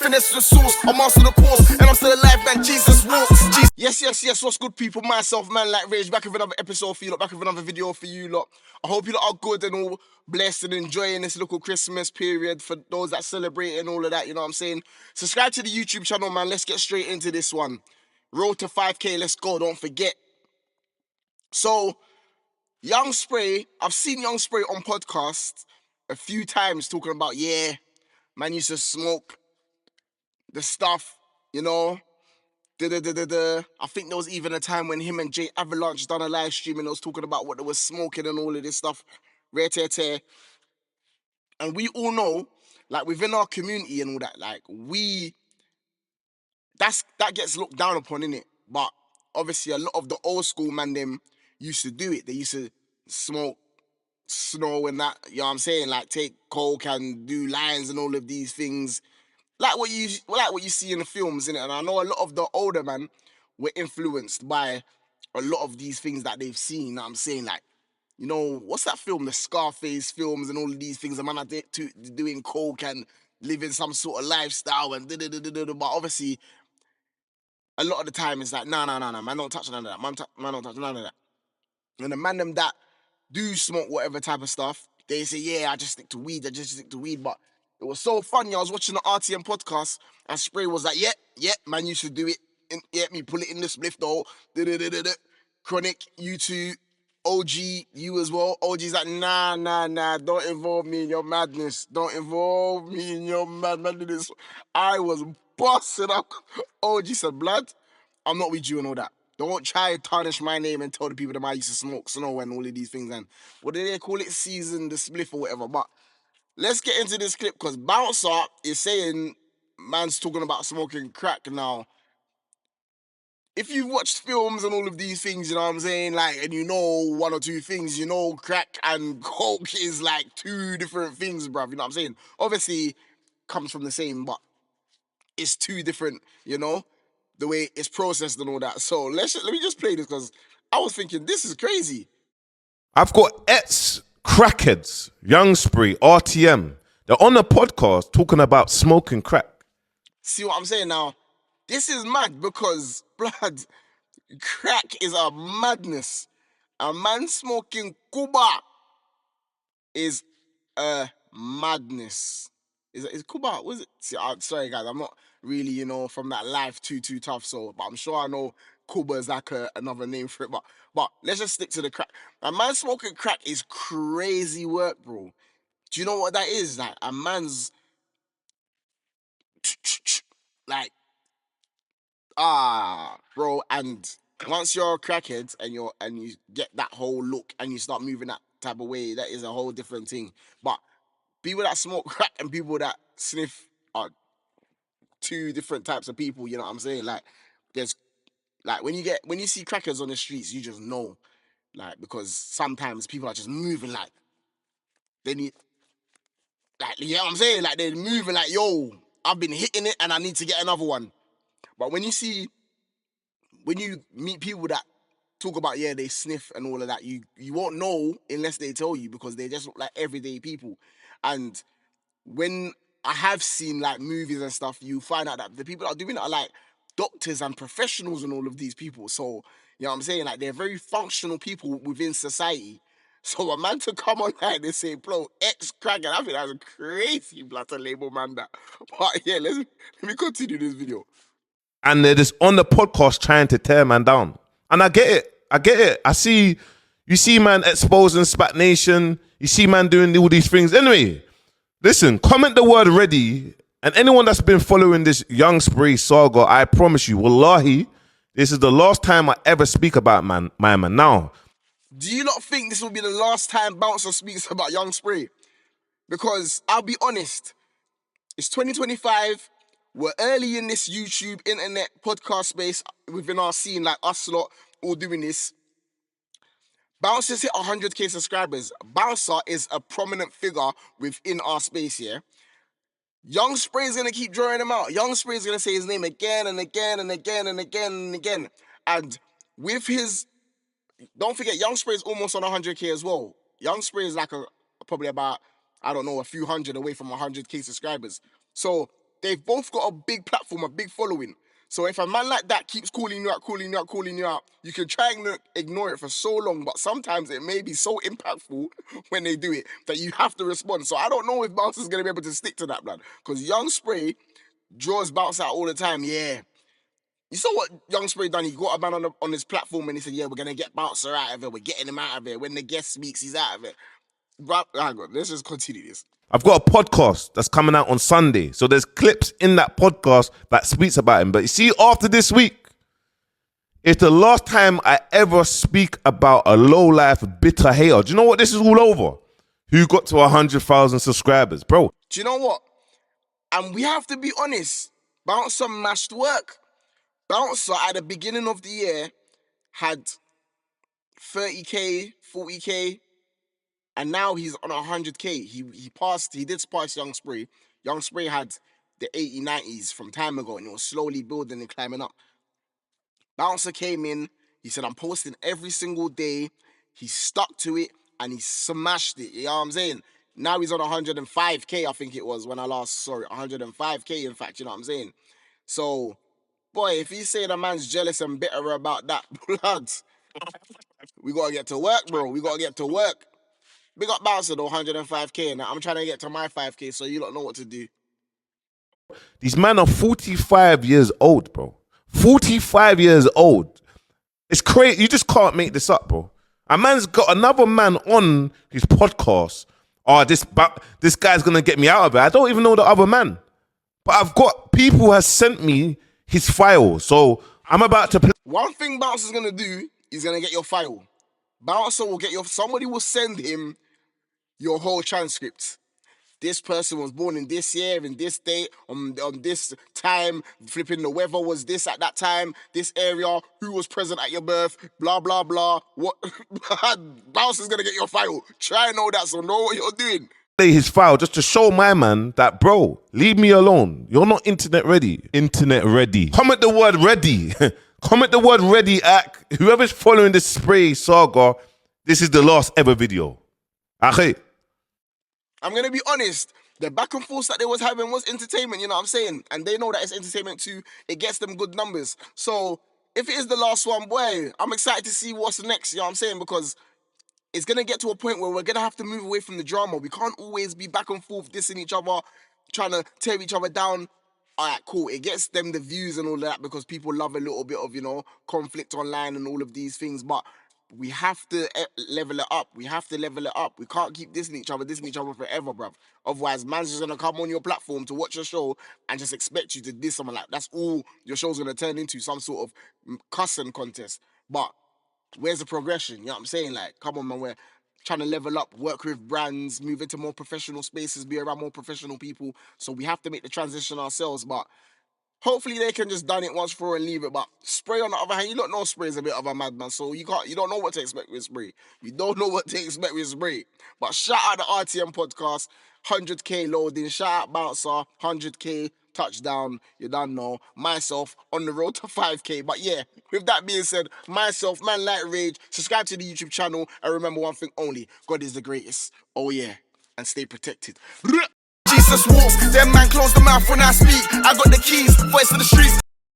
finesse the source. I master the course, and I'm still alive, man. Jesus walks. Yes. What's good, people? Myself, man, like Rage, back with another episode for you lot, back with another video for you lot. I hope you lot are good and all blessed and enjoying this little Christmas period for those that celebrate and all of that, you know what I'm saying? Subscribe to the YouTube channel, man. Let's get straight into this one. Road to 5K, let's go, don't forget. So, Young Spray, I've seen Young Spray on podcasts a few times talking about, yeah, man used to smoke the stuff, you know. I think there was even a time when him and Jay Avalanche done a live stream and they was talking about what they was smoking and all of this stuff. Rare tear tear. And we all know, like within our community and all that, like that gets looked down upon, innit? But obviously a lot of the old school man them used to do it. They used to smoke snow and that, you know what I'm saying? Like take coke and do lines and all of these things. Like what you see in the films, innit? And I know a lot of the older man were influenced by a lot of these things that they've seen. You know what I'm saying? Like, you know, what's that film? The Scarface films and all of these things. The man are doing coke and living some sort of lifestyle and but obviously a lot of the time it's like, no, man don't touch none of that. Man don't touch none of that. And the man them that do smoke whatever type of stuff, they say, yeah, I just stick to weed. But it was so funny. I was watching the RTM podcast and Spray was like, yeah, man, you should do it. Me pull it in the spliff though. Chronic, you too. OG, you as well. OG's like, nah, don't involve me in your madness. Don't involve me in your madness. I was busting up. OG said, blood, I'm not with you and all that. Don't try to tarnish my name and tell the people that I used to smoke snow and all of these things. And what do they call it? Season the spliff or whatever. But let's get into this clip because Bouncer is saying man's talking about smoking crack now. If you've watched films and all of these things, you know what I'm saying? Like, and you know one or two things, you know crack and coke is like two different things, bruv. You know what I'm saying? Obviously, comes from the same, but it's two different, you know? The way it's processed and all that. So let me just play this because I was thinking this is crazy. I've got Ckheads, Young Spree, RTM. They're on a podcast talking about smoking crack. See what I'm saying now? This is mad because blood, crack is a madness. A man smoking Cuba is a madness. Is Cuba? Was it? See, sorry guys, I'm not really, you know, from that life too tough. So, but I'm sure I know Cuba is like another name for it. But let's just stick to the crack. A man smoking crack is crazy work, bro. Do you know what that is? Like a man's like bro. And once you're a crackhead and you get that whole look and you start moving that type of way, that is a whole different thing. But people that smoke crack and people that sniff are two different types of people, you know what I'm saying? Like, there's, like, when you see crackers on the streets, you just know, like, because sometimes people are just moving like, they need, like, you know what I'm saying? Like, they're moving like, yo, I've been hitting it and I need to get another one. But when you meet people that talk about, yeah, they sniff and all of that, you won't know unless they tell you because they just look like everyday people. And when I have seen like movies and stuff, you find out that the people that are doing it are like doctors and professionals and all of these people. So, you know what I'm saying? Like, they're very functional people within society. So a man to come on like and say, bro, ex-cracker, I think that's a crazy blood to label man that. But yeah, let me continue this video. And they're just on the podcast trying to tear man down. And I get it. You see man exposing Spat Nation. You see man doing all these things. Anyway, listen, comment the word ready. And anyone that's been following this Young Spree saga, I promise you, wallahi, this is the last time I ever speak about my man. Now, do you not think this will be the last time Bouncer speaks about Young Spree? Because I'll be honest, it's 2025. We're early in this YouTube, internet, podcast space within our scene, like us lot all doing this. Bouncer's hit 100k subscribers. Bouncer is a prominent figure within our space, yeah? Young Spray's gonna keep drawing him out. Young Spray's gonna say his name again and again and again and again and again. And with his, don't forget, Young Spray is almost on 100k as well. Young Spray is like probably about, I don't know, a few hundred away from 100k subscribers. So they've both got a big platform, a big following. So if a man like that keeps calling you out, you can try and ignore it for so long, but sometimes it may be so impactful when they do it that you have to respond. So I don't know if Bounce is going to be able to stick to that, man. Because Young Spray draws Bounce out all the time, yeah. You saw what Young Spray done? He got a man on his platform and he said, yeah, we're going to get Bouncer out of it. We're getting him out of it. When the guest speaks, he's out of it. But, hang on, let's just continue this. I've got a podcast that's coming out on Sunday. So there's clips in that podcast that speaks about him. But you see, after this week, it's the last time I ever speak about a low-life, bitter hater. Do you know what this is all over? Who got to 100,000 subscribers, bro? Do you know what? And we have to be honest. Bouncer mashed work. Bouncer at the beginning of the year had 30K, 40K, and now he's on 100K. He did pass Young Spray. Young Spray had the 80s, 90s from time ago, and it was slowly building and climbing up. Bouncer came in, he said, I'm posting every single day. He stuck to it, and he smashed it. You know what I'm saying? Now he's on 105K, I think it was, when I last saw it. 105K, in fact, you know what I'm saying? So, boy, if you say the man's jealous and bitter about that, blood, we got to get to work, bro. We got to get to work. Big up Bouncer, though, 105K, and I'm trying to get to my 5K, so you don't know what to do. These men are 45 years old, bro. 45 years old. It's crazy. You just can't make this up, bro. A man's got another man on his podcast. Oh, this guy's going to get me out of it. I don't even know the other man. But I've got people who have sent me his file. So I'm about to play. One thing Bouncer's going to do is going to get your file. Bouncer will get somebody will send him your whole transcript. This person was born in this year, in this date, on this time, flipping the weather was this at that time, this area, who was present at your birth, blah, blah, blah. What? Bouncer's going to get your file. Try and know that, so know what you're doing. Play his file just to show my man that, bro, leave me alone. You're not internet ready. Internet ready. Comment the word ready. Comment the word ready at whoever's following this Spray saga. This is the last ever video. Okay. I'm going to be honest. The back and forth that they was having was entertainment, you know what I'm saying? And they know that it's entertainment too. It gets them good numbers. So if it is the last one, boy, I'm excited to see what's next, you know what I'm saying? Because it's going to get to a point where we're going to have to move away from the drama. We can't always be back and forth dissing each other, trying to tear each other down. All right, cool. It gets them the views and all that because people love a little bit of, conflict online and all of these things. But we have to level it up. We have to level it up. We can't keep dissing each other forever, bruv. Otherwise, man's just going to come on your platform to watch your show and just expect you to diss someone like that's all your show's going to turn into, some sort of cussing contest. But where's the progression? You know what I'm saying? Like, come on, man, we're trying to level up, work with brands, move into more professional spaces, be around more professional people. So we have to make the transition ourselves. But hopefully they can just done it once for all and leave it. But Spray, on the other hand, you don't know Spray is a bit of a madman, so you don't know what to expect with Spray. You don't know what to expect with Spray. But shout out the RTM podcast, 100K loading. Shout out Bouncer, 100K touchdown. You don't know. Myself on the road to 5K. But yeah, with that being said, myself, Man Like Rage, subscribe to the YouTube channel, and remember one thing only: God is the greatest. Oh yeah, and stay protected. Jesus walks, them man close the mouth when I speak. I got the keys, voice of the streets.